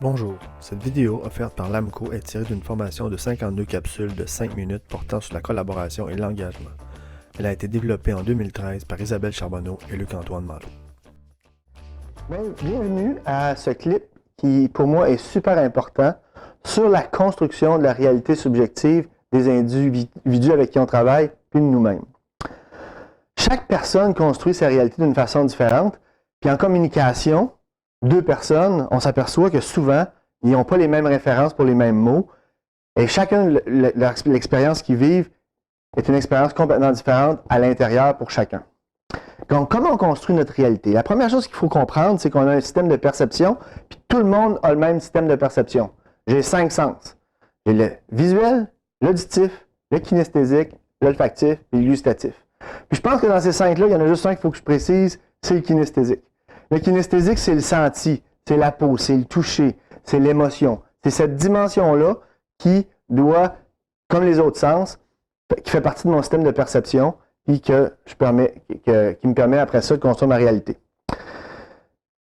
Bonjour, cette vidéo offerte par l'AMCO est tirée d'une formation de 52 capsules de 5 minutes portant sur la collaboration et l'engagement. Elle a été développée en 2013 par Isabelle Charbonneau et Luc-Antoine Malo. Bienvenue à ce clip qui, pour moi, est super important sur la construction de la réalité subjective des individus avec qui on travaille, puis de nous-mêmes. Chaque personne construit sa réalité d'une façon différente, puis en communication, deux personnes, on s'aperçoit que souvent, ils n'ont pas les mêmes références pour les mêmes mots, et chacun, l'expérience qu'ils vivent est une expérience complètement différente à l'intérieur pour chacun. Donc, comment on construit notre réalité? La première chose qu'il faut comprendre, c'est qu'on a un système de perception, puis tout le monde a le même système de perception. J'ai 5 sens. J'ai le visuel, l'auditif, le kinesthésique, l'olfactif et le gustatif. Puis je pense que dans ces 5-là, il y en a juste un qu'il faut que je précise, c'est le kinesthésique. Le kinesthésique, c'est le senti, c'est la peau, c'est le toucher, c'est l'émotion. C'est cette dimension-là qui doit, comme les autres sens, qui fait partie de mon système de perception, puis qui me permet après ça de construire ma réalité.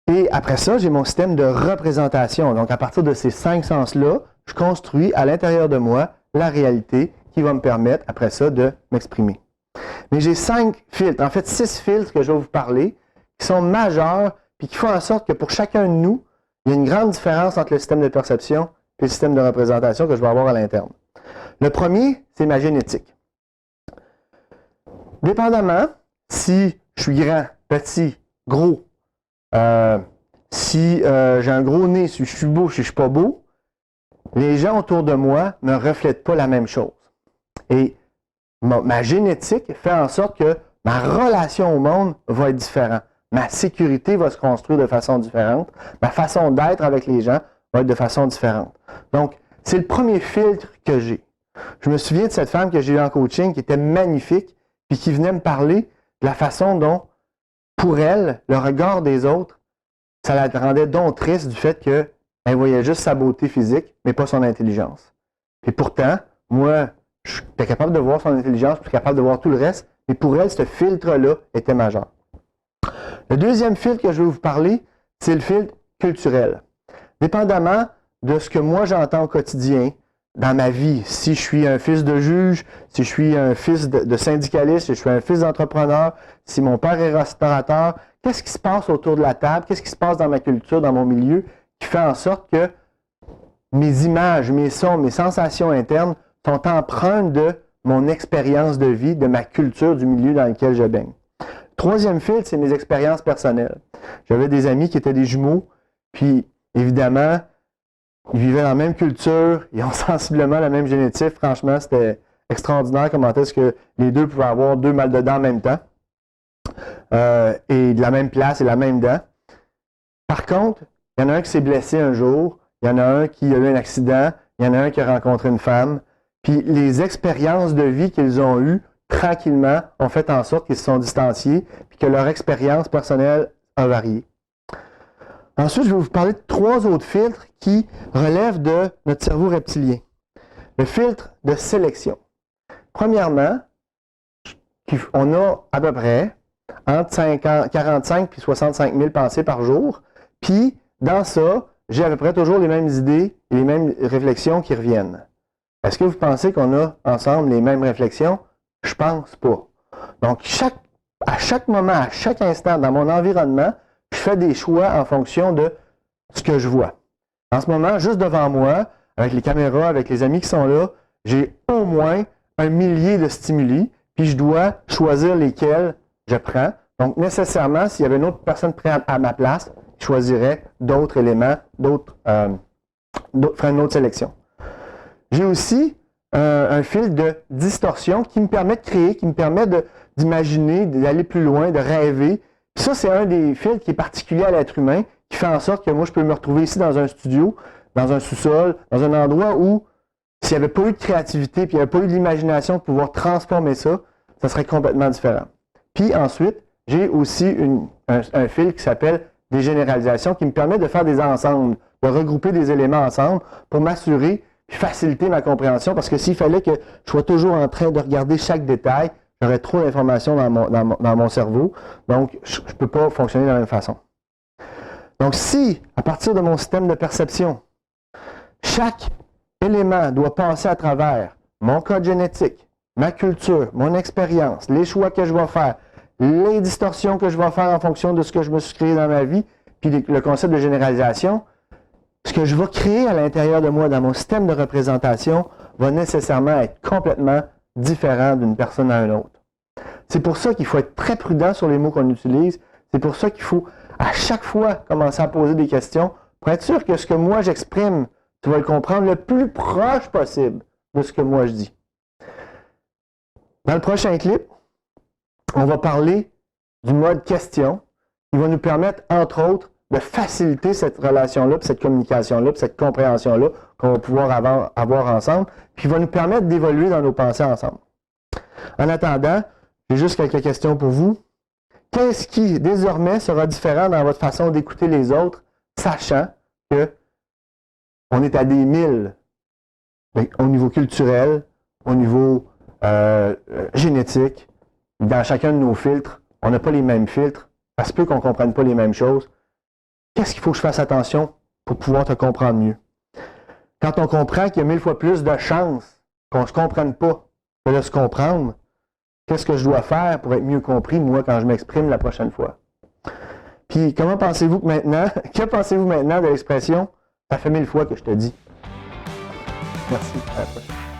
Et après ça, j'ai mon système de représentation. Donc, à partir de ces 5 sens-là, je construis à l'intérieur de moi la réalité qui va me permettre, après ça, de m'exprimer. Mais j'ai 5 filtres, en fait 6 filtres que je vais vous parler, qui sont majeurs, puis qui font en sorte que pour chacun de nous, il y a une grande différence entre le système de perception et le système de représentation que je vais avoir à l'interne. Le premier, c'est ma génétique. Dépendamment si je suis grand, petit, gros, si j'ai un gros nez, si je suis beau, si je ne suis pas beau, les gens autour de moi ne reflètent pas la même chose. Et ma génétique fait en sorte que ma relation au monde va être différente. Ma sécurité va se construire de façon différente. Ma façon d'être avec les gens va être de façon différente. Donc, c'est le premier filtre que j'ai. Je me souviens de cette femme que j'ai eue en coaching qui était magnifique puis qui venait me parler de la façon dont, pour elle, le regard des autres, ça la rendait donc triste du fait qu'elle voyait juste sa beauté physique, mais pas son intelligence. Et pourtant, moi, j'étais capable de voir son intelligence, puis capable de voir tout le reste, mais pour elle, ce filtre-là était majeur. Le deuxième filtre que je vais vous parler, c'est le filtre culturel. Dépendamment de ce que moi j'entends au quotidien, dans ma vie, si je suis un fils de juge, si je suis un fils de syndicaliste, si je suis un fils d'entrepreneur, si mon père est restaurateur, qu'est-ce qui se passe autour de la table, qu'est-ce qui se passe dans ma culture, dans mon milieu, qui fait en sorte que mes images, mes sons, mes sensations internes sont empreintes de mon expérience de vie, de ma culture, du milieu dans lequel je baigne. Troisième filtre, c'est mes expériences personnelles. J'avais des amis qui étaient des jumeaux, puis évidemment, ils vivaient dans la même culture, ils ont sensiblement la même génétique. Franchement, c'était extraordinaire comment est-ce que les deux pouvaient avoir 2 mal de dents en même temps, et de la même place et la même dent. Par contre, il y en a un qui s'est blessé un jour, il y en a un qui a eu un accident, il y en a un qui a rencontré une femme, puis les expériences de vie qu'ils ont eues, tranquillement, ont fait en sorte qu'ils se sont distanciés, puis que leur expérience personnelle a varié. Ensuite, je vais vous parler de 3 autres filtres qui relèvent de notre cerveau reptilien. Le filtre de sélection. Premièrement, on a à peu près entre 45 et 65 000 pensées par jour, puis dans ça, j'ai à peu près toujours les mêmes idées et les mêmes réflexions qui reviennent. Est-ce que vous pensez qu'on a ensemble les mêmes réflexions? Je pense pas. Donc, à chaque moment, à chaque instant, dans mon environnement, je fais des choix en fonction de ce que je vois. En ce moment, juste devant moi, avec les caméras, avec les amis qui sont là, j'ai au moins 1 millier de stimuli, puis je dois choisir lesquels je prends. Donc, nécessairement, s'il y avait une autre personne prête à ma place, je choisirais d'autres éléments, ferais une autre sélection. J'ai aussi un fil de distorsion qui me permet de créer, qui me permet d'imaginer, d'aller plus loin, de rêver. Puis ça, c'est un des fils qui est particulier à l'être humain, qui fait en sorte que moi, je peux me retrouver ici dans un studio, dans un sous-sol, dans un endroit où, s'il n'y avait pas eu de créativité, puis il n'y avait pas eu de l'imagination de pouvoir transformer ça, ça serait complètement différent. Puis ensuite, j'ai aussi un fil qui s'appelle des généralisations, qui me permet de faire des ensembles, de regrouper des éléments ensemble pour m'assurer puis faciliter ma compréhension, parce que s'il fallait que je sois toujours en train de regarder chaque détail, J'aurais trop d'informations dans mon cerveau, donc je ne peux pas fonctionner de la même façon. Donc si, à partir de mon système de perception, chaque élément doit passer à travers mon code génétique, ma culture, mon expérience, les choix que je vais faire, les distorsions que je vais faire en fonction de ce que je me suis créé dans ma vie, puis le concept de généralisation, ce que je vais créer à l'intérieur de moi, dans mon système de représentation, va nécessairement être complètement différent d'une personne à une autre. C'est pour ça qu'il faut être très prudent sur les mots qu'on utilise. C'est pour ça qu'il faut, à chaque fois, commencer à poser des questions pour être sûr que ce que moi j'exprime, tu vas le comprendre le plus proche possible de ce que moi je dis. Dans le prochain clip, on va parler du mode question qui va nous permettre, entre autres, de faciliter cette relation-là, cette communication-là, cette compréhension-là qu'on va pouvoir avoir ensemble, puis va nous permettre d'évoluer dans nos pensées ensemble. En attendant, j'ai juste quelques questions pour vous. Qu'est-ce qui, désormais, sera différent dans votre façon d'écouter les autres, sachant que on est à des milles au niveau culturel, au niveau génétique, dans chacun de nos filtres, on n'a pas les mêmes filtres, ça se peut qu'on ne comprenne pas les mêmes choses. Qu'est-ce qu'il faut que je fasse attention pour pouvoir te comprendre mieux? Quand on comprend qu'il y a 1000 fois plus de chances qu'on ne se comprenne pas que de se comprendre, qu'est-ce que je dois faire pour être mieux compris, moi, quand je m'exprime la prochaine fois? Puis, comment pensez-vous que maintenant, que pensez-vous maintenant de l'expression « ça fait 1000 fois que je te dis ». Merci. À la prochaine.